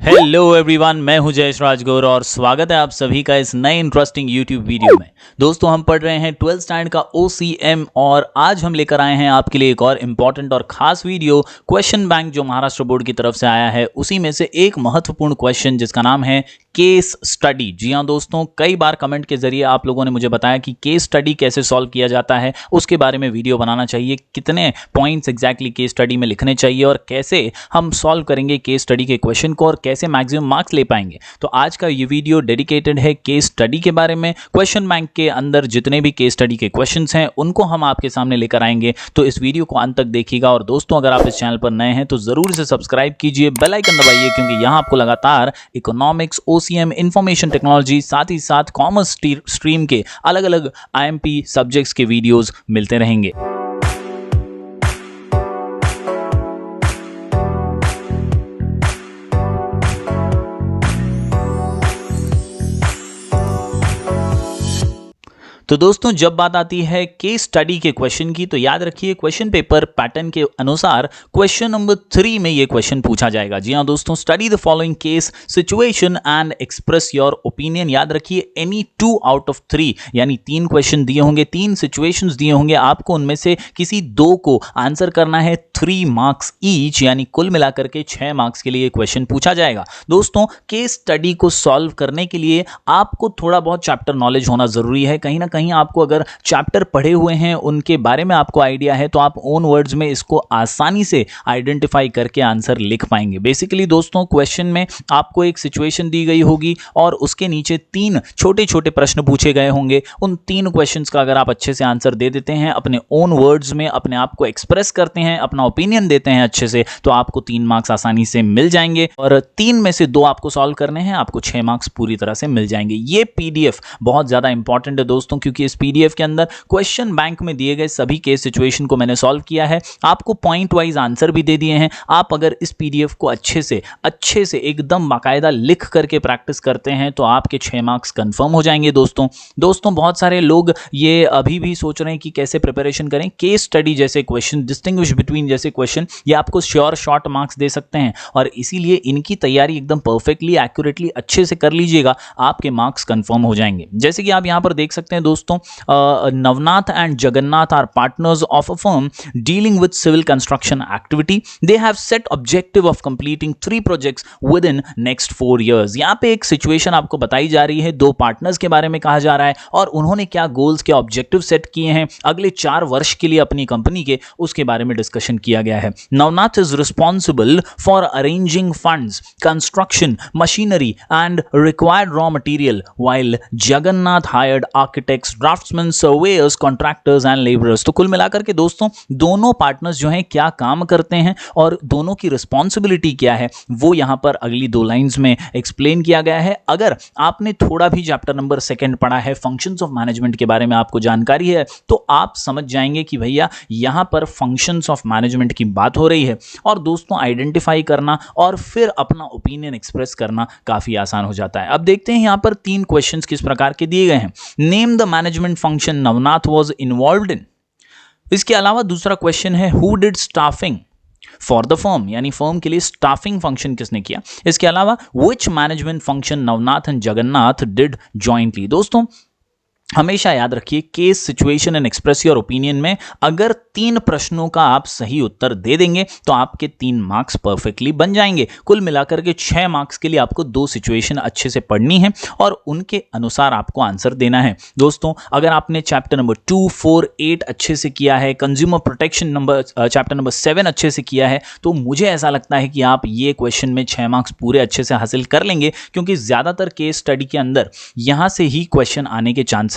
Hello everyone, मैं हूं जयेश राजगौर और स्वागत है आप सभी का इस नए इंटरेस्टिंग यूट्यूब वीडियो में। दोस्तों, हम पढ़ रहे हैं 12th स्टैंडर्ड का OCM और आज हम लेकर आए हैं आपके लिए एक और इम्पॉर्टेंट और खास वीडियो। क्वेश्चन बैंक जो महाराष्ट्र बोर्ड की तरफ से आया है उसी में से एक महत्वपूर्ण क्वेश्चन जिसका नाम है केस स्टडी। जी हाँ दोस्तों, कई बार कमेंट के जरिए आप लोगों ने मुझे बताया कि केस स्टडी कैसे सॉल्व किया जाता है, उसके बारे में वीडियो बनाना चाहिए, कितने पॉइंट्स एग्जैक्टली केस स्टडी में लिखने चाहिए और कैसे हम सॉल्व करेंगे केस स्टडी के क्वेश्चन को और कैसे मैक्सिमम मार्क्स ले पाएंगे। तो आज का ये वीडियो डेडिकेटेड है केस स्टडी के बारे में। क्वेश्चन बैंक के अंदर जितने भी केस स्टडी के क्वेश्चंस हैं उनको हम आपके सामने लेकर आएंगे, तो इस वीडियो को अंत तक देखिएगा। और दोस्तों, अगर आप इस चैनल पर नए हैं तो जरूर से सब्सक्राइब कीजिए, बेल आइकन दबाइए, क्योंकि यहां आपको लगातार इकोनॉमिक्स, OCM, इंफॉर्मेशन टेक्नोलॉजी, साथ ही साथ कॉमर्स स्ट्रीम के अलग अलग IMP सब्जेक्ट्स के वीडियोस मिलते रहेंगे। तो दोस्तों, जब बात आती है केस स्टडी के क्वेश्चन की तो याद रखिए क्वेश्चन पेपर पैटर्न के अनुसार क्वेश्चन नंबर 3 में ये क्वेश्चन पूछा जाएगा। जी हाँ दोस्तों, study the following case situation and express your opinion. याद रखिए एनी 2 आउट ऑफ 3, यानी 3 क्वेश्चन दिए होंगे, 3 सिचुएशंस दिए होंगे, आपको उनमें से किसी 2 को आंसर करना है। 3 मार्क्स ईच, यानी कुल मिलाकर के 6 मार्क्स के लिए क्वेश्चन पूछा जाएगा। दोस्तों, केस स्टडी को सॉल्व करने के लिए आपको थोड़ा बहुत चैप्टर नॉलेज होना जरूरी है। कहीं ना कहीं आपको अगर चैप्टर पढ़े हुए हैं, उनके बारे में आपको आइडिया है, तो आप ओन वर्ड्स में इसको आसानी से आइडेंटिफाई करके आंसर लिख पाएंगे। बेसिकली दोस्तों, क्वेश्चन में आपको एक सिचुएशन दी गई होगी और उसके नीचे 3 छोटे छोटे प्रश्न पूछे गए होंगे। उन 3 क्वेश्चंस का अगर आप अच्छे से आंसर दे देते हैं, अपने ओन वर्ड्स में अपने आप को एक्सप्रेस करते हैं, अपना ओपिनियन देते हैं अच्छे से, तो आपको 3 मार्क्स आसानी से मिल जाएंगे। और 3 में से 2 आपको सॉल्व करने हैं, आपको 6 मार्क्स पूरी तरह से मिल जाएंगे। ये PDF बहुत ज्यादा इंपॉर्टेंट है दोस्तों, क्योंकि इस PDF के अंदर क्वेश्चन बैंक में दिए गए सभी केस सिचुएशन को मैंने सॉल्व किया है। आपको पॉइंट वाइज आंसर भी दे दिए हैं। आप अगर इस PDF को अच्छे से एकदम बाकायदा लिख करके प्रैक्टिस करते हैं तो आपके 6 मार्क्स कंफर्म हो जाएंगे। दोस्तों बहुत सारे लोग ये अभी भी सोच रहे हैं कि कैसे प्रिपरेशन करें। केस स्टडी जैसे क्वेश्चन, डिस्टिंग्विश बिटवीन जैसे क्वेश्चन, ये आपको श्योर शॉर्ट मार्क्स दे सकते हैं और इसीलिए इनकी तैयारी एकदम परफेक्टली, एक्यूरेटली, अच्छे से कर लीजिएगा, आपके मार्क्स कंफर्म हो जाएंगे। जैसे कि आप यहां पर देख सकते हैं दोस्तों, Navnath and Jagannath are partners of a firm dealing with civil construction activity. They have set objective of completing 3 projects within next 4 years. यहाँ पे एक सिचुएशन आपको बताई जा रही है, 2 पार्टनर्स के बारे में कहा जा रहा है और उन्होंने क्या गोल्स, क्या ऑब्जेक्टिव सेट किए हैं अगले 4 वर्ष के लिए अपनी कंपनी के, उसके बारे में डिस्कशन किया गया है। Navnath is responsible for arranging funds, construction, machinery and required raw material, while Jagannath hired architects, draughtsman, surveyor's, contractors and labourers. तो कुल मिलाकर के दोस्तों, दोनों पार्टनर्स जो हैं क्या काम करते हैं और दोनों की रिस्पॉन्सिबिलिटी क्या है, वो यहां पर अगली 2 लाइंस में एक्सप्लेन किया गया है। अगर आपने थोड़ा भी चैप्टर नंबर 2 पढ़ा है, फंक्शंस ऑफ मैनेजमेंट के बारे में आपको जानकारी है, तो आप समझ जाएंगे कि भैया यहां पर फंक्शंस ऑफ मैनेजमेंट की बात हो रही है। और दोस्तों, आइडेंटिफाई करना और फिर अपना ओपिनियन एक्सप्रेस करना काफी आसान हो जाता है। अब देखते हैं यहां पर 3 क्वेश्चंस किस प्रकार के दिए गए हैं। Name the management function Navnath was involved in। इसके अलावा दूसरा क्वेश्चन है who did staffing for the firm, यानी फर्म के लिए स्टाफिंग फंक्शन किसने किया। इसके अलावा which management function Navnath and Jagannath did jointly। दोस्तों, हमेशा याद रखिए case situation and express your opinion में अगर 3 प्रश्नों का आप सही उत्तर दे देंगे तो आपके 3 मार्क्स परफेक्टली बन जाएंगे। कुल मिलाकर के 6 मार्क्स के लिए आपको 2 सिचुएशन अच्छे से पढ़नी है और उनके अनुसार आपको आंसर देना है। दोस्तों, अगर आपने चैप्टर नंबर 2, 4, 8 अच्छे से किया है, कंज्यूमर प्रोटेक्शन चैप्टर नंबर 7 अच्छे से किया है, तो मुझे ऐसा लगता है कि आप ये क्वेश्चन में 6 मार्क्स पूरे अच्छे से हासिल कर लेंगे, क्योंकि ज्यादातर केस स्टडी के अंदर यहां से ही क्वेश्चन आने के चांसेस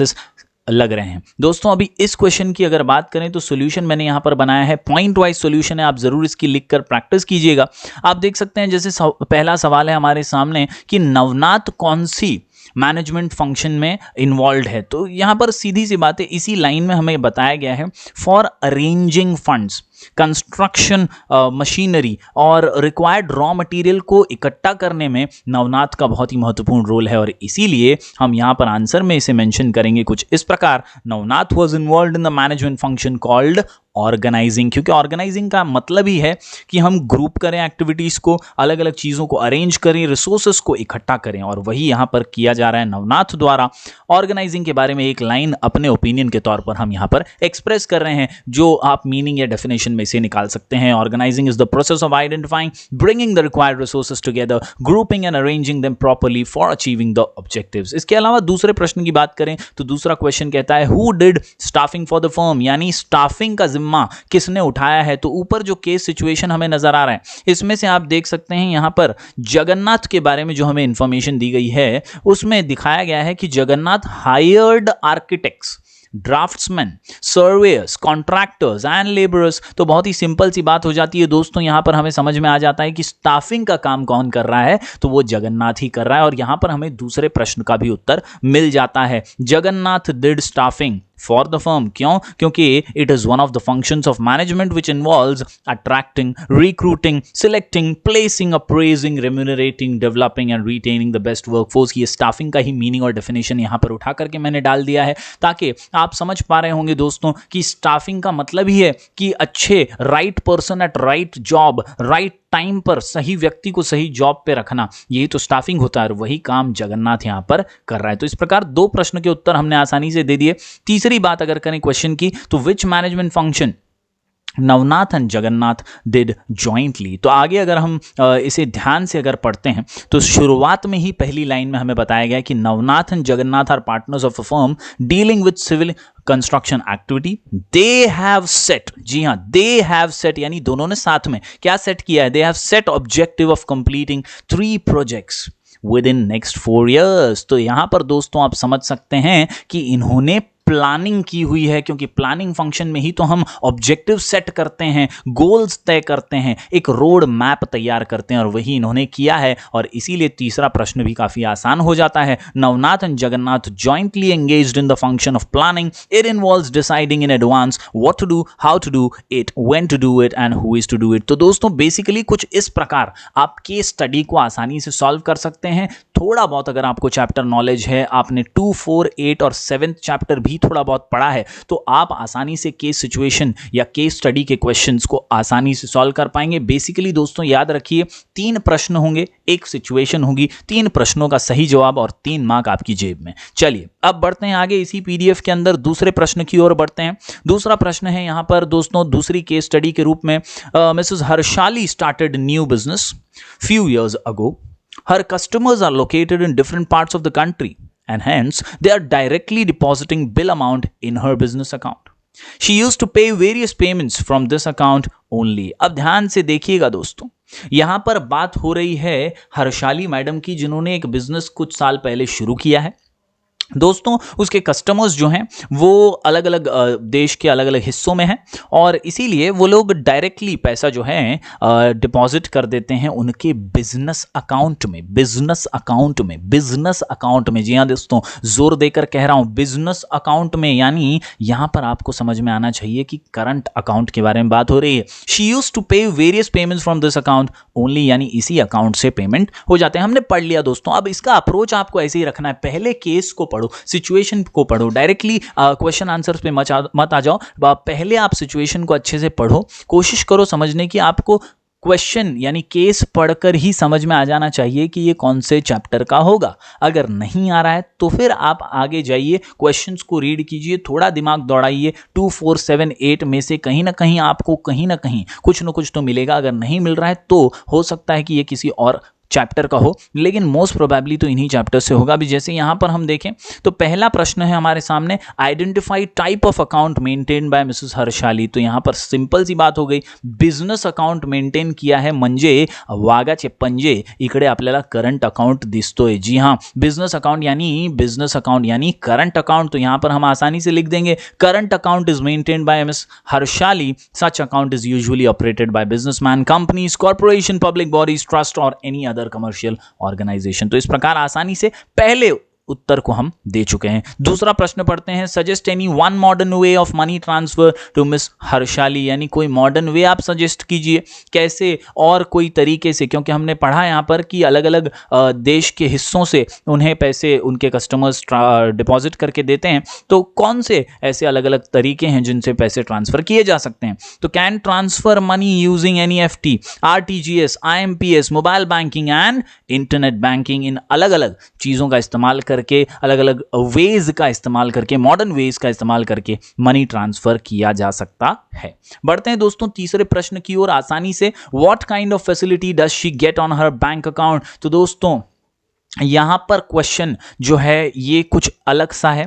लग रहे हैं। दोस्तों, अभी इस क्वेश्चन की अगर बात करें तो सॉल्यूशन मैंने यहां पर बनाया है, पॉइंट वाइज सॉल्यूशन है, आप जरूर इसकी लिखकर प्रैक्टिस कीजिएगा। आप देख सकते हैं, जैसे पहला सवाल है हमारे सामने कि नवनाथ कौन सी मैनेजमेंट फंक्शन में इन्वॉल्व है, तो यहां पर सीधी सी बात है, इसी लाइन में हमें बताया गया है for arranging funds. Construction machinery और रिक्वायर्ड रॉ मटेरियल को इकट्ठा करने में नवनाथ का बहुत ही महत्वपूर्ण रोल है और इसीलिए हम यहाँ पर आंसर में इसे मेंशन करेंगे कुछ इस प्रकार, Navnath was involved in the management function called organising, क्योंकि ऑर्गेनाइजिंग का मतलब ही है कि हम ग्रुप करें एक्टिविटीज को, अलग अलग चीजों को अरेंज करें, रिसोर्सेस को इकट्ठा करें और वही यहां पर किया जा रहा है नवनाथ द्वारा। ऑर्गेनाइजिंग के बारे में एक लाइन अपने ओपिनियन के तौर पर हम यहां पर एक्सप्रेस कर रहे हैं, जो आप मीनिंग या डेफिनेशन में से निकाल सकते हैं। Organising is the process of identifying, bringing the required resources together, grouping and arranging them properly for achieving the objectives. इसके अलावा दूसरे प्रश्न की बात करें तो दूसरा क्वेश्चन कहता है who did staffing for the firm, यानी स्टाफिंग का जिम्मा किसने उठाया है। तो ऊपर जो केस सिचुएशन हमें नजर आ रहा है इसमें से आप देख सकते हैं यहां पर जगन्नाथ के बारे में जो हमें इंफॉर्मेशन दी गई है उसमें दिखाया गया है कि Jagannath hired architects, draughtsman, surveyor's, contractors and labourers. तो बहुत ही सिंपल सी बात हो जाती है दोस्तों, यहां पर हमें समझ में आ जाता है कि स्टाफिंग का काम कौन कर रहा है, तो वो जगन्नाथ ही कर रहा है और यहां पर हमें दूसरे प्रश्न का भी उत्तर मिल जाता है। Jagannath did staffing for the firm, क्यों? क्योंकि it is one of the functions of management which involves attracting, recruiting, selecting, placing, appraising, remunerating, developing and retaining the best workforce. ये स्टाफिंग का ही मीनिंग और डेफिनेशन यहां पर उठा करके मैंने डाल दिया है ताकि आप समझ पा रहे होंगे दोस्तों कि स्टाफिंग का मतलब ही है कि अच्छे right person at right job, right time पर सही व्यक्ति को सही जॉब पे रखना, यही तो स्टाफिंग होता है और वही काम जगन्नाथ यहां पर कर रहा है। तो इस प्रकार दो प्रश्न के उत्तर हमने आसानी से दे दिए। तीसरी बात अगर करें क्वेश्चन की तो which management function Navnath and Jagannath did jointly. तो आगे अगर हम इसे ध्यान से अगर पढ़ते हैं तो शुरुआत में ही पहली लाइन में हमें बताया गया कि Navnath and Jagannath are partners of a firm dealing with civil construction activity. They have set, जी हां, दे हैव सेट यानी दोनों ने साथ में क्या सेट किया है, दे have set objective of completing 3 projects with in next 4 years। तो यहां पर दोस्तों आप समझ सकते हैं कि इन्होंने प्लानिंग की हुई है, क्योंकि प्लानिंग फंक्शन में ही तो हम ऑब्जेक्टिव सेट करते हैं, गोल्स तय करते हैं, एक रोड मैप तैयार करते हैं और वही इन्होंने किया है और इसीलिए तीसरा प्रश्न भी काफी आसान हो जाता है। Navnath and Jagannath jointly engaged in the function of planning. It involves deciding in advance what to do, how to do it, when to do it and who is to do it. तो दोस्तों बेसिकली कुछ इस प्रकार आप case study को आसानी से solve कर सकते हैं। थोड़ा बहुत अगर आपको चैप्टर नॉलेज है, आपने 2, 4, 8 और 7th चैप्टर भी थोड़ा बहुत पढ़ा है, तो आप आसानी से केस सिचुएशन या केस स्टडी के क्वेश्चंस को आसानी से सॉल्व कर पाएंगे। बेसिकली दोस्तों याद रखिए 3 प्रश्न होंगे, एक सिचुएशन होगी, 3 प्रश्नों का सही जवाब और 3 मार्क आपकी जेब में। चलिए अब बढ़ते हैं आगे, इसी पीडीएफ के अंदर दूसरे प्रश्न की ओर बढ़ते हैं। दूसरा प्रश्न है यहां पर दोस्तों दूसरी केस स्टडी के रूप में, Mrs Harshali started new business few years ago. Her customers are located in different parts of the country and hence they are directly depositing bill amount in her business account. She used to pay various payments from this account only. अब ध्यान से देखिएगा दोस्तों, यहां पर बात हो रही है हर्षाली मैडम की, जिन्होंने एक बिजनेस कुछ साल पहले शुरू किया है। दोस्तों उसके कस्टमर्स जो हैं वो अलग अलग देश के अलग अलग हिस्सों में हैं और इसीलिए वो लोग डायरेक्टली पैसा जो है डिपॉजिट कर देते हैं उनके बिजनेस अकाउंट में। बिजनेस अकाउंट में, बिजनेस अकाउंट में, जी हाँ दोस्तों जोर देकर कह रहा हूं बिजनेस अकाउंट में, यानी यहां पर आपको समझ में आना चाहिए कि करंट अकाउंट के बारे में बात हो रही है। शी यूज्ड टू पे various payments from this account only, यानी इसी अकाउंट से पेमेंट हो जाते हैं। हमने पढ़ लिया दोस्तों, अब इसका अप्रोच आपको ऐसे ही रखना है, पहले केस को पढ़ो, सिचुएशन को पढ़ो, डायरेक्टली क्वेश्चन आंसर्स पे मत आ जाओ। पहले आप सिचुएशन को अच्छे से पढ़ो, कोशिश करो समझने की। आपको क्वेश्चन यानी केस पढ़कर ही समझ में आ जाना चाहिए कि ये कौन से चैप्टर का होगा। अगर नहीं आ रहा है तो फिर आप आगे जाइए, क्वेश्चंस को रीड कीजिए, थोड़ा दिमाग दौड़ाइए। 2, 4, 7, 8 में से कहीं ना कहीं आपको कहीं ना कहीं कुछ ना कुछ तो मिलेगा। अगर नहीं मिल रहा है तो हो सकता है कि ये किसी और चैप्टर का हो, लेकिन मोस्ट प्रोबेबली तो इन्हीं चैप्टर से होगा। अभी जैसे यहां पर हम देखें तो पहला प्रश्न है हमारे सामने, identify type of account maintain by Mrs Harshali. तो यहां पर सिंपल सी बात हो गई, बिझनेस अकाउंट मेंटेन किया है म्हणजे वाघाचे पंजे इकडे आपल्याला करंट अकाउंट दिसतोय। जी हां, बिझनेस अकाउंट यानी करंट अकाउंट। तो यहां पर हम आसानी से लिख देंगे current account is maintained by Miss Harshali, such account is usually operated by businessman, companies, corporation, public bodies, trust और एनी अदर कमर्शियल ऑर्गेनाइजेशन। तो इस प्रकार आसानी से पहले उत्तर को हम दे चुके हैं। दूसरा प्रश्न पढ़ते हैं, suggest any one modern way of money transfer to Miss Harshali, यानी कोई मॉडर्न वे आप सजेस्ट कीजिए कैसे और कोई तरीके से, क्योंकि हमने पढ़ा यहाँ पर कि अलग अलग देश के हिस्सों से उन्हें पैसे उनके कस्टमर्स डिपॉजिट करके देते हैं, तो कौन से ऐसे अलग अलग तरीके हैं जिनसे पैसे ट्रांसफर किए जा सकते हैं। तो can transfer money using NEFT, RTGS, IMPS, mobile banking and internet banking, इन अलग अलग चीज़ों का इस्तेमाल करके, अलग अलग वेज का इस्तेमाल करके, मॉडर्न वेज का इस्तेमाल करके मनी ट्रांसफर किया जा सकता है। बढ़ते हैं दोस्तों तीसरे प्रश्न की ओर आसानी से, what kind of facility does she get on her bank account. तो दोस्तों यहां पर क्वेश्चन जो है ये कुछ अलग सा है।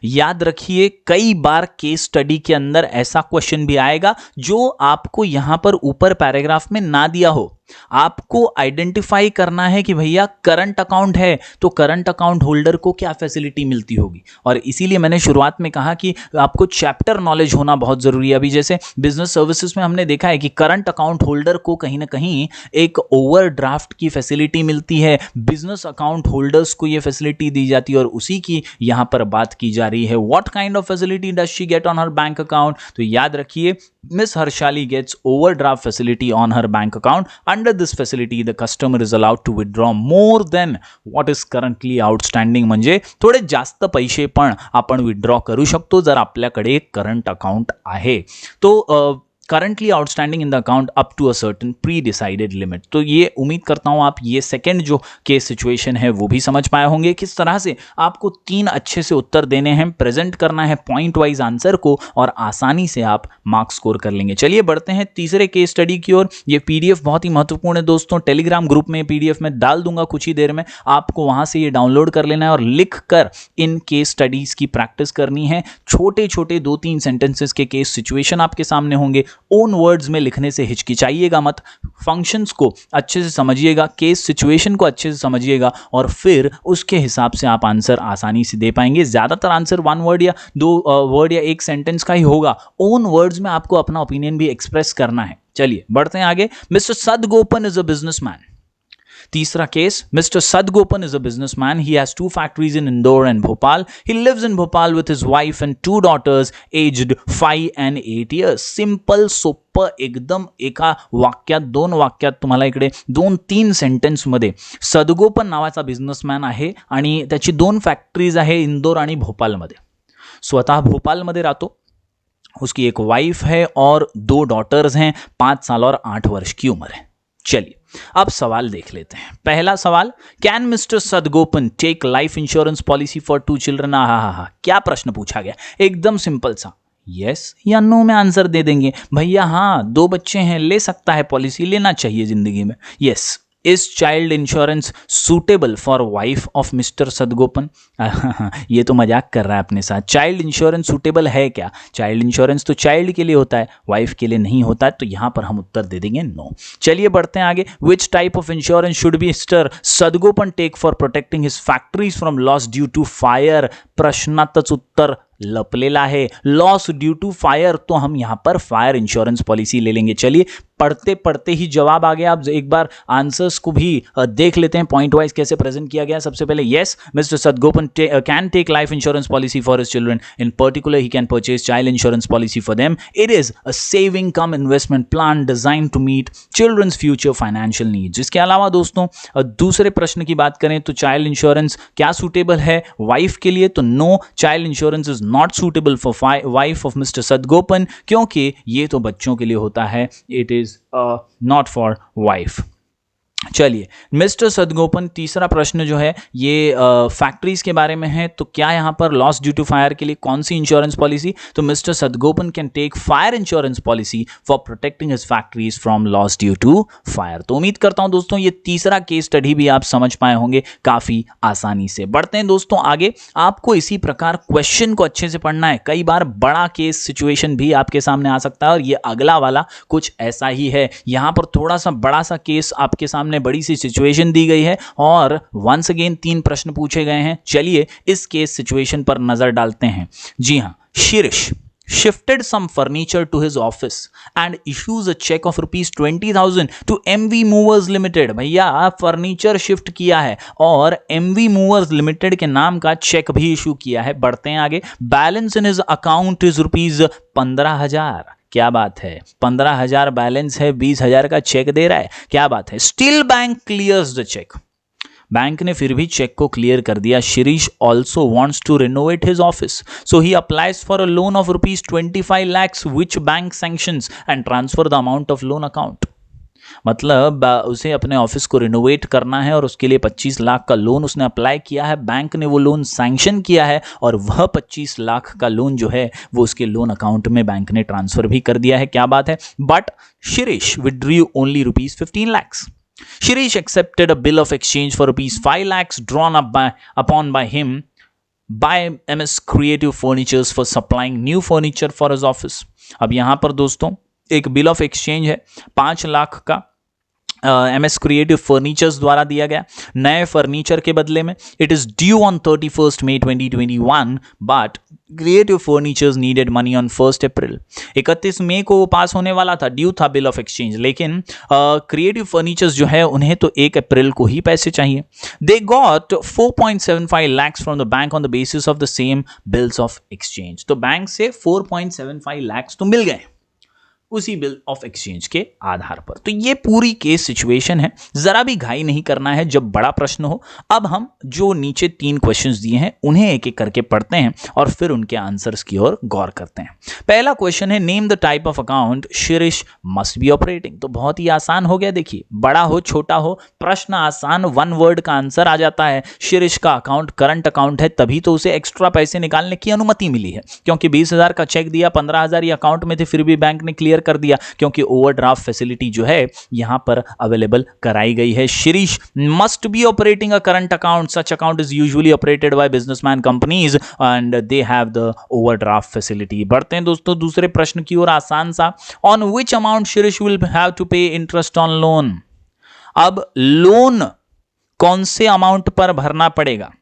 याद रखिए कई बार केस स्टडी के अंदर ऐसा क्वेश्चन भी आएगा जो आपको यहां पर ऊपर पैराग्राफ में ना दिया हो। आपको आइडेंटिफाई करना है कि भैया करंट अकाउंट है तो करंट अकाउंट होल्डर को क्या फैसिलिटी मिलती होगी, और इसीलिए मैंने शुरुआत में कहा कि आपको चैप्टर नॉलेज होना बहुत जरूरी है। अभी जैसे बिजनेस सर्विसेज में हमने देखा है कि करंट अकाउंट होल्डर को कहीं ना कहीं एक ओवरड्राफ्ट की फैसिलिटी मिलती है, बिजनेस अकाउंट होल्डर्स को यह फैसिलिटी दी जाती है, और उसी की यहां पर बात की जा रही है। What kind of facility does she get on her bank account. तो याद रखिए Miss Harshali gets overdraft facility on her bank account. Under this facility, the customer is allowed to withdraw more than what is currently outstanding. म्हणजे थोडे जास्त पैसे पण आपण withdraw करू शकतो जर आपल्याकडे करंट अकाउंट आहे। तो currently outstanding in the account up to a certain pre decided limit. तो ये उम्मीद करता हूं आप ये सेकंड जो केस सिचुएशन है वो भी समझ पाए होंगे। किस तरह से आपको 3 अच्छे से उत्तर देने हैं, प्रेजेंट करना है पॉइंट वाइज आंसर को, और आसानी से आप मार्क्स स्कोर कर लेंगे। चलिए बढ़ते हैं तीसरे केस स्टडी की ओर। ये पीडीएफ बहुत ही महत्वपूर्ण है दोस्तों, टेलीग्राम ग्रुप में पीडीएफ में डाल दूंगा कुछ ही देर में, आपको वहां से ये डाउनलोड कर लेना है और लिख कर इन केस स्टडीज की प्रैक्टिस करनी है। छोटे छोटे 2-3 सेंटेंसेस के केस सिचुएशन आपके सामने होंगे, ओन वर्ड्स में लिखने से हिचकिचाइएगा मत, फंक्शंस को अच्छे से समझिएगा, केस सिचुएशन को अच्छे से समझिएगा, और फिर उसके हिसाब से आप आंसर आसानी से दे पाएंगे। ज्यादातर आंसर 1 वर्ड या 2 वर्ड या 1 सेंटेंस का ही होगा। ओन वर्ड्स में आपको अपना ओपिनियन भी एक्सप्रेस करना है। चलिए बढ़ते हैं आगे। Mister Sadagoppan is a businessman. तीसरा case, Mr. Sadgopan is a businessman. He has 2 factories in Indore and Bhopal. He lives in Bhopal with his wife and 2 daughters aged 5 and 8 years. Simple सोपं एकदम, एका वाक्यात 2 वाक्यात तुम्हाला इकडे 2-3 सेंटेन्स मध्ये सदगोपन नावाचा बिझनेसमॅन आहे आणि त्याची 2 फॅक्टरीज आहे इंदोर आणि भोपालमध्ये। स्वतः भोपालमध्ये राहतो, उसकी एक वाइफ है और 2 डॉटर्स हैं, 5 साल और 8 वर्ष की उम्र है। चलिए अब सवाल देख लेते हैं। पहला सवाल, can Mr Sadagopan take life insurance policy for 2 children. हा, क्या प्रश्न पूछा गया, एकदम सिंपल सा, यस या नो में आंसर दे देंगे। भैया हाँ 2 बच्चे हैं, ले सकता है, पॉलिसी लेना चाहिए जिंदगी में। Yes. Is child insurance suitable for wife of Mr Sadagoppan. ये तो मजाक कर रहा है अपने साथ। चाइल्ड इंश्योरेंस सूटेबल है क्या? चाइल्ड इंश्योरेंस तो चाइल्ड के लिए होता है, वाइफ के लिए नहीं होता है, तो यहां पर हम उत्तर दे देंगे नो। चलिए बढ़ते हैं आगे। Which type of insurance should be Mr Sadagopan take for protecting his factories from loss due to fire. प्रश्नातच उत्तर लपलेला है, लॉस ड्यू टू फायर, तो हम यहां पर फायर इंश्योरेंस पॉलिसी ले लेंगे। चलिए पढ़ते पढ़ते ही जवाब आ गया। आप एक बार आंसर्स को भी देख लेते हैं पॉइंट वाइज कैसे प्रेजेंट किया गया। सबसे पहले yes, Mr Sadagopan can take life insurance policy for his children, in particular he can purchase child insurance policy for them. It is a saving cum investment plan design to meet children's future financial needs. इसके अलावा दोस्तों दूसरे प्रश्न की बात करें तो child insurance क्या सूटेबल है वाइफ के लिए, तो no, child insurance is not suitable for wife of Mr Sadagopan, क्योंकि ये तो बच्चों के लिए होता है, it is not for wife. चलिए मिस्टर सदगोपन, तीसरा प्रश्न जो है ये फैक्ट्रीज के बारे में है, तो क्या यहां पर लॉस ड्यू टू फायर के लिए कौन सी इंश्योरेंस पॉलिसी, तो Mr Sadagopan can take fire insurance policy for protecting his factories from loss due to fire. तो उम्मीद करता हूं दोस्तों ये तीसरा केस स्टडी भी आप समझ पाए होंगे काफी आसानी से। बढ़ते हैं दोस्तों आगे। आपको इसी प्रकार क्वेश्चन को अच्छे से पढ़ना है, कई बार बड़ा केस सिचुएशन भी आपके सामने आ सकता है, और ये अगला वाला कुछ ऐसा ही है। यहां पर थोड़ा सा बड़ा सा केस आपके सामने, बड़ी सी सिचुएशन दी गई है, और वंस अगेन 3 प्रश्न पूछे गए हैं। चलिए इस केस सिचुएशन पर नजर डालते हैं। जी हां, शीर्ष shifted some furniture to his office and issues a check of rupees 20,000 to MV Movers Limited। भैया फर्नीचर शिफ्ट किया है और MV Movers Limited के नाम का चेक भी इशू किया है। बढ़ते हैं आगे। Balance in his account is rupees 15,000। क्या बात है, 15,000 बैलेंस है, 20,000 का चेक दे रहा है, क्या बात है। Still bank clears the cheque. Bank ने फिर भी चेक को क्लियर कर दिया। Shirish also wants to renovate his office, so he applies for a loan of rupees 25 lakhs which bank sanctions and transfer the amount of loan account. मतलब उसे अपने office को रिनोवेट करना है और उसके लिए 25 लाख का लोन उसने अप्लाई किया है, बैंक ने वो लोन सैंक्शन किया है और वह 25 लाख का लोन जो है वो उसके लोन अकाउंट में बैंक ने ट्रांसफर भी कर दिया है। क्या बात है। But Shirish withdrew only rupees 15 lakhs। Shirish accepted a bill of exchange for rupees 5 lakhs drawn upon by him by MS Creative Furnitures for supplying new furniture for his office। अब यहां पर दोस्तों एक बिल ऑफ एक्सचेंज है 5 लाख का MS creative furnitures द्वारा दिया गया नए फर्नीचर के बदले में। It is due on 31 May 2021 but creative furnitures needed money on 1 April। 31 मई को वो पास होने वाला था, ड्यू था बिल ऑफ एक्सचेंज, लेकिन क्रिएटिव फर्नीचर्स जो है उन्हें तो 1 अप्रैल को ही पैसे चाहिए। They got 4.75 lakhs from the bank on the basis of the same bills of exchange. तो बैंक से 4.75 lakhs तो मिल गए उसी बिल ऑफ एक्सचेंज के आधार पर। तो ये पूरी केस सिचुएशन है, जरा भी घाई नहीं करना है जब बड़ा प्रश्न हो। अब हम जो नीचे 3 क्वेश्चंस दिए हैं उन्हें एक एक करके पढ़ते हैं और फिर उनके आंसर्स की ओर गौर करते हैं। पहला क्वेश्चन है name the type of account Shirish must be operating. तो बहुत ही आसान हो गया, देखिए बड़ा हो छोटा हो प्रश्न आसान, 1 वर्ड का आंसर आ जाता है। शिरीष का अकाउंट करंट अकाउंट है, तभी तो उसे एक्स्ट्रा पैसे निकालने की अनुमति मिली है, क्योंकि 20,000 का चेक दिया, 15,000 ये अकाउंट में थे, फिर भी बैंक ने क्लियर कर दिया क्योंकि ओवरड्राफ्ट फैसिलिटी जो है यहां पर अवेलेबल कराई गई है। Shirish must be operating a current account, such account is usually operated by businessman companies and they have the overdraft facility. बढ़ते हैं दोस्तों दूसरे प्रश्न की ओर, आसान सा। On which amount Shirish will have to pay interest on loan. अब लोन कौन से अमाउंट पर भरना पड़ेगा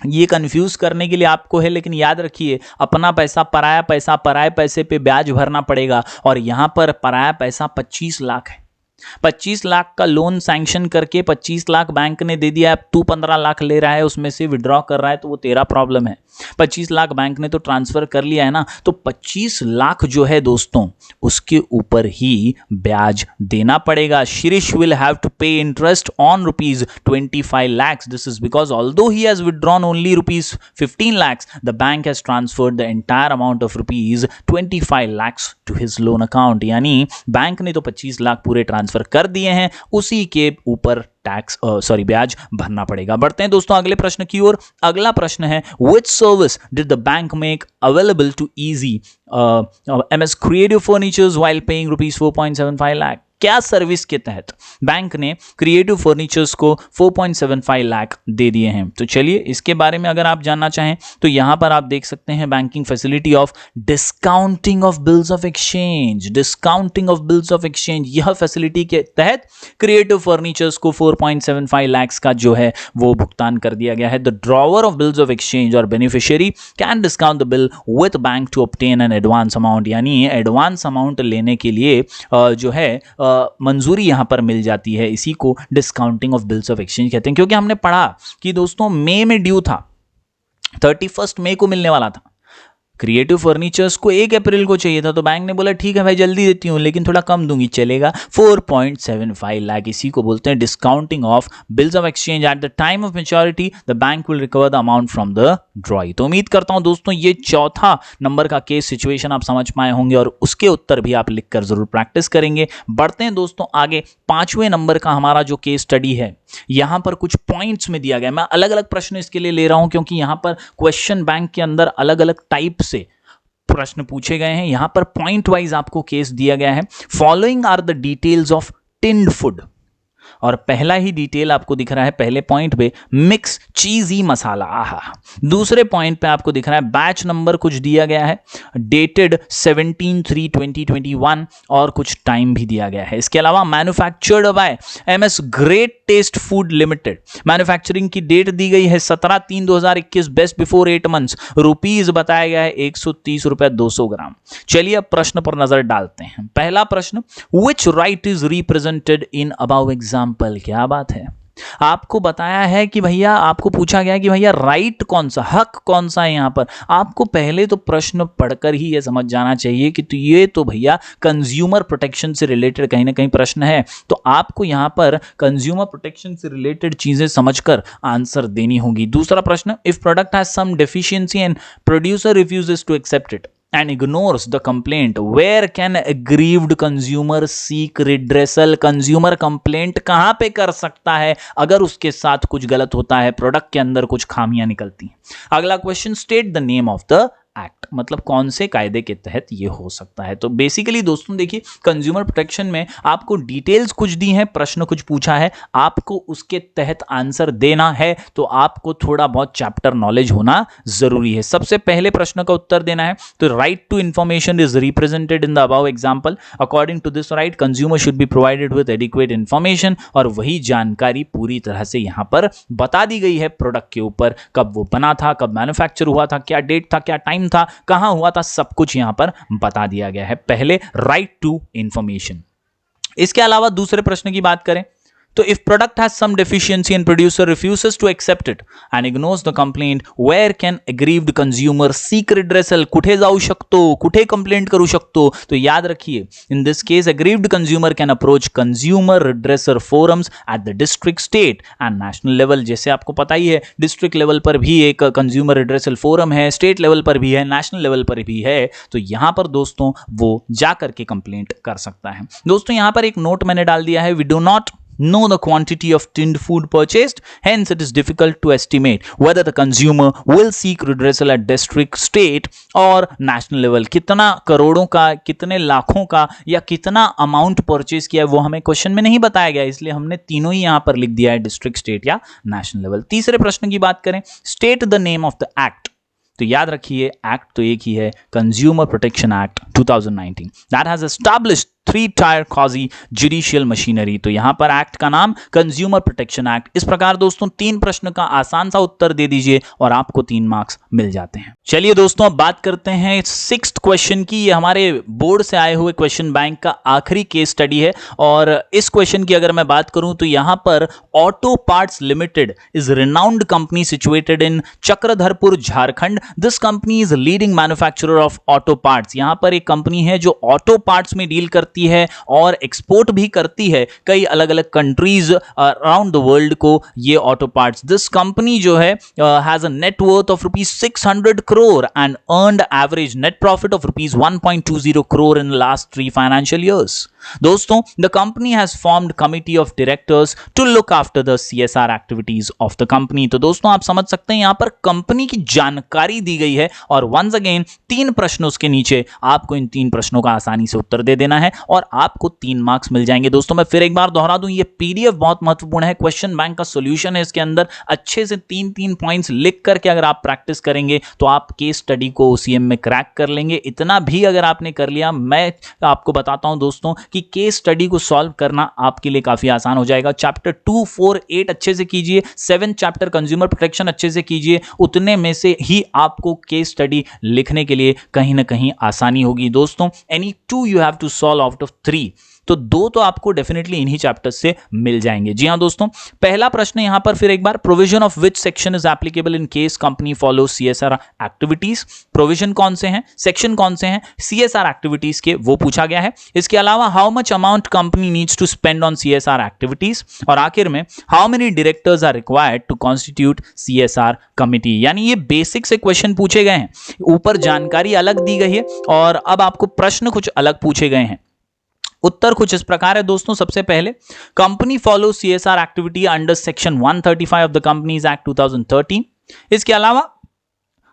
ये कंफ्यूज करने के लिए आपको है, लेकिन याद रखिए अपना पैसा पराया पैसे पे ब्याज भरना पड़ेगा और यहां पर पराया पैसा 25 लाख है। 25 लाख का लोन सैंक्शन करके 25 लाख बैंक ने दे दिया, अब तू 15 लाख ले रहा है उसमें से विड्रॉ कर रहा है, तो वो तेरा प्रॉब्लम है। 25 लाख बैंक ने तो ट्रांसफर कर लिया है ना, तो 25 लाख जो है दोस्तों उसके ऊपर ही ब्याज देना पड़ेगा। Shirish will have to pay interest on rupees 25 lakhs। This is because although he has withdrawn only rupees 15 lakhs, the bank has transferred the entire amount of rupees 25 lakhs to his loan account. यानी bank ने तो 25 लाख पूरे transfer कर दिए हैं, उसी के ऊपर टैक्स ब्याज भरना पड़ेगा। बढ़ते हैं दोस्तों अगले प्रश्न की ओर। अगला प्रश्न है which service did the bank make available to easy MS creative furnitures while paying rupees 4.75 lakh. क्या सर्विस के तहत बैंक ने क्रिएटिव फर्नीचर्स को 4.75 लाख दे दिए हैं। तो चलिए इसके बारे में अगर आप जानना चाहें तो यहां पर आप देख सकते हैं banking facility of discounting of bills of exchange. Discounting of bills of exchange, यह फैसिलिटी के तहत क्रिएटिव फर्नीचर्स को 4.75 लाख का जो है वो भुगतान कर दिया गया है। The drawer of bills of exchange और beneficiary can discount the bill with bank to obtain an advance amount. यानी एडवांस अमाउंट लेने के लिए जो है मंजूरी यहां पर मिल जाती है, इसी को discounting of bills of exchange कहते हैं। क्योंकि हमने पढ़ा कि दोस्तों मई में ड्यू था, 31 मई को मिलने वाला था, क्रिएटिव फर्नीचर्स को 1 अप्रैल को चाहिए था, तो बैंक ने बोला ठीक है भाई जल्दी देती हूं लेकिन थोड़ा कम दूंगी, चलेगा 4.75 लाख। इसी को बोलते हैं discounting of bills of exchange. At the time of maturity the bank will recover the amount from the ड्रॉई। तो उम्मीद करता हूं दोस्तों ये चौथा नंबर का केस सिचुएशन आप समझ पाए होंगे और उसके उत्तर भी आप लिखकर जरूर प्रैक्टिस करेंगे। बढ़ते हैं दोस्तों आगे, 5वें नंबर का हमारा जो केस स्टडी है, यहां पर कुछ पॉइंट्स में दिया गया। मैं अलग अलग प्रश्न इसके लिए ले रहा हूं क्योंकि यहां पर क्वेश्चन बैंक के अंदर अलग अलग टाइप से प्रश्न पूछे गए हैं। यहां पर पॉइंट वाइज आपको केस दिया गया है। Following are the details of tinned food. और पहला ही डिटेल आपको दिख रहा है पहले पॉइंट पे, मिक्स चीजी मसाला। आहा। दूसरे पॉइंट पे आपको दिख रहा है बैच नंबर कुछ दिया गया है, डेटेड 17/3/2021 और कुछ टाइम भी दिया गया है। इसके अलावा manufactured by MS great taste food limited, manufacturing की डेट दी गई है 17/3/2021, बेस्ट बिफोर 8 मंथ्स, रुपीज बताया गया है 130 रुपए 200 ग्राम। चलिए अब प्रश्न पर नजर डालते हैं। पहला प्रश्न, which right is represented in above example. क्या बात है, आपको बताया है कि भैया, आपको पूछा गया कि भैया राइट कौन सा, हक कौन सा है यहां पर। आपको पहले तो प्रश्न पढ़कर ही यह समझ जाना चाहिए कि तो ये तो भैया कंज्यूमर प्रोटेक्शन से रिलेटेड कहीं ना कहीं प्रश्न है, तो आपको यहां पर कंज्यूमर प्रोटेक्शन से रिलेटेड चीजें समझकर आंसर देनी होगी। दूसरा प्रश्न, if product has some deficiency and producer refuses to accept it and ignores the complaint, where can aggrieved consumer seek redressal। Consumer complaint कहां पे कर सकता है अगर उसके साथ कुछ गलत होता है, प्रोडक्ट के अंदर कुछ खामियां निकलती हैं। अगला question, state the name of the act, मतलब कौन से कायदे के तहत ये हो सकता है। तो बेसिकली दोस्तों देखिए, कंज्यूमर प्रोटेक्शन में आपको डिटेल्स कुछ दी हैं, प्रश्न कुछ पूछा है, आपको उसके तहत आंसर देना है, तो आपको थोड़ा बहुत चैप्टर नॉलेज होना जरूरी है। सबसे पहले प्रश्न का उत्तर देना है, तो right to information is represented in the above example. According to this right, consumer should be provided with adequate information, और वही जानकारी पूरी तरह से यहां पर बता दी गई है प्रोडक्ट के ऊपर, कब वो बना था, कब मैन्युफैक्चर हुआ था, क्या डेट था, क्या टाइम था, कहां हुआ था, सब कुछ यहां पर बता दिया गया है। पहले राइट टू इंफॉर्मेशन। इसके अलावा दूसरे प्रश्न की बात करें तो if product has some deficiency and producer refuses to accept it and ignores the complaint, where can aggrieved consumer seek redressal. कुठे जाऊ शकतो, कुठे कंप्लेंट करू शकतो, तो याद रखिए, in this case aggrieved consumer can approach consumer redressal forums at the district, state and national level. जैसे आपको पता ही है, डिस्ट्रिक्ट लेवल पर भी एक कंज्यूमर रिड्रेसल फोरम है, स्टेट लेवल पर भी है, नेशनल लेवल पर भी है, तो यहां पर दोस्तों वो जाकर के कंप्लेंट कर सकता है। दोस्तों यहां पर एक नोट मैंने डाल दिया है, we do not know the quantity of tinned food purchased, hence it is difficult to estimate whether the consumer will seek redressal at district, state और national level। कितना करोड़ों का, कितने लाखों का या कितना अमाउंट परचेज किया है वो हमें क्वेश्चन में नहीं बताया गया, इसलिए हमने तीनों ही यहां पर लिख दिया है, डिस्ट्रिक्ट, स्टेट या नेशनल लेवल। तीसरे प्रश्न की बात करें, state the name of the act, तो याद रखिए एक्ट तो एक ही है, consumer protection act 2019, that has established 3-tier quasi judicial machinery. तो यहां पर एक्ट का नाम कंज्यूमर प्रोटेक्शन एक्ट। इस प्रकार दोस्तों 3 प्रश्न का आसान सा उत्तर दे दीजिए और आपको 3 मार्क्स मिल जाते हैं। चलिए दोस्तों अब बात करते हैं 6th क्वेश्चन की। ये हमारे बोर्ड से आए हुए क्वेश्चन बैंक का आखिरी केस स्टडी है, और इस क्वेश्चन की अगर मैं बात करूं तो यहां पर auto parts limited is renowned company situated in Chakradharpur, Jharkhand. This company is leading manufacturer of auto parts. यहां पर एक कंपनी है जो ऑटो पार्ट्स में डील करती है और एक्सपोर्ट भी करती है कई अलग अलग कंट्रीज अराउंड द वर्ल्ड को ये ऑटो पार्ट्स। दिस कंपनी जो है has a net worth of ₹600 crore and earned average net profit of ₹1.20 crore in last 3 financial years. दोस्तों the company has formed committee of directors to look after the CSR activities of the company. तो दोस्तों आप समझ सकते हैं यहां पर company की जानकारी दी गई है, और वंस अगेन 3 प्रश्न उसके नीचे, आपको इन 3 प्रश्नों का आसानी से उत्तर दे देना है और आपको 3 मार्क्स मिल जाएंगे। दोस्तों मैं फिर एक बार दोहरा दूं, ये PDF बहुत महत्वपूर्ण है, क्वेश्चन बैंक का सॉल्यूशन है, इसके अंदर अच्छे से 3-3 पॉइंट्स लिख करके अगर आप प्रैक्टिस करेंगे तो आप केस स्टडी को OCM में क्रैक कर लेंगे। इतना भी अगर आपने कर लिया, मैं आपको बताता हूं दोस्तों कि केस स्टडी को सॉल्व करना आपके लिए काफी आसान हो जाएगा। चैप्टर 2, 4, 8 अच्छे से कीजिए, 7 चैप्टर कंज्यूमर प्रोटेक्शन अच्छे से कीजिए, उतने में से ही आपको केस स्टडी लिखने के लिए कहीं ना कहीं आसानी होगी। दोस्तों any 2 you have to solve out of 3, तो 2 तो आपको डेफिनेटली इन्हीं चैप्टर्स से मिल जाएंगे। जी हां दोस्तों, पहला प्रश्न यहां पर फिर एक बार, provision of which section is applicable in case company follow CSR activities. Provision कौन से हैं, सेक्शन कौन से हैं CSR एक्टिविटीज के, वो पूछा गया है। इसके अलावा how much amount company needs to spend on CSR activities, और आखिर में how many directors are required to constitute CSR committee. यानी ये बेसिक से क्वेश्चन पूछे गए हैं, ऊपर जानकारी अलग दी गई है और अब आपको प्रश्न कुछ अलग पूछे गए हैं। उत्तर कुछ इस प्रकार है दोस्तों। सबसे पहले, company follow CSR activity under section 135 of the companies act 2013। इसके अलावा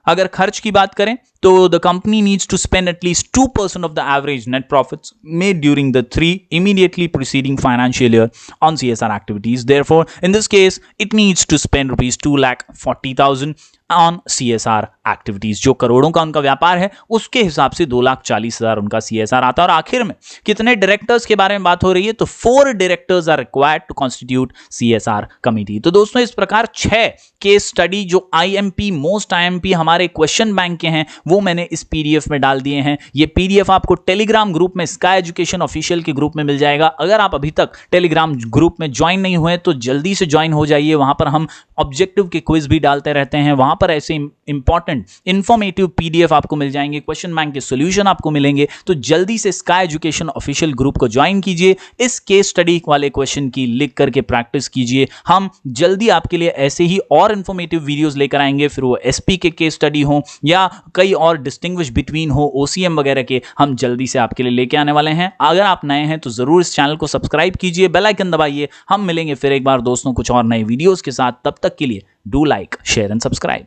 अगर खर्च की बात करें तो the company needs to spend at least 2% of the average net profits made during the 3 immediately preceding financial year on CSR activities. Therefore, in this case, it needs to spend rupees 2,40,000 on CSR activities. जो करोड़ों का उनका व्यापार है उसके हिसाब से 2,40,000 उनका CSR आता है. और आखिर में कितने डायरेक्टर्स के बारे में बात हो रही है, तो 4 directors are required to constitute CSR committee. तो दोस्तों इस प्रकार 6 केस स्टडी जो IMP मोस्ट IMP हमारे क्वेश्चन बैंक के हैं वो मैंने इस PDF में डाल दिए हैं. ये PDF आपको टेलीग्राम ग्रुप में स्काई एजुकेशन ऑफिशियल के ग्रुप में मिल जाएगा. अगर आप अभी तक टेलीग्राम ग्रुप में ज्वाइन नहीं हुए तो जल्दी से ज्वाइन हो जाइए. वहां पर हम ऑब्जेक्टिव के क्विज भी डालते रहते हैं. वहां पर ऐसे इंपॉर्टेंट इंफॉर्मेटिव PDF आपको मिल जाएंगे, क्वेश्चन बैंक के सॉल्यूशन आपको मिलेंगे. तो जल्दी से स्काई एजुकेशन ऑफिशियल ग्रुप को ज्वाइन कीजिए. इस केस स्टडी वाले क्वेश्चन की लिख करके प्रैक्टिस कीजिए. हम जल्दी आपके लिए ऐसे ही और इंफॉर्मेटिव वीडियोस लेकर आएंगे, फिर वो SP के केस स्टडी हो या कई और डिस्टिंग्विश बिटवीन हो, OCM वगैरह के, हम जल्दी से आपके लिए लेके आने वाले हैं. अगर आप नए हैं तो जरूर इस चैनल को सब्सक्राइब कीजिए, बेल आइकन दबाइए. हम मिलेंगे फिर एक बार दोस्तों कुछ और नए वीडियोस के साथ. तब तक के लिए do like, share and subscribe.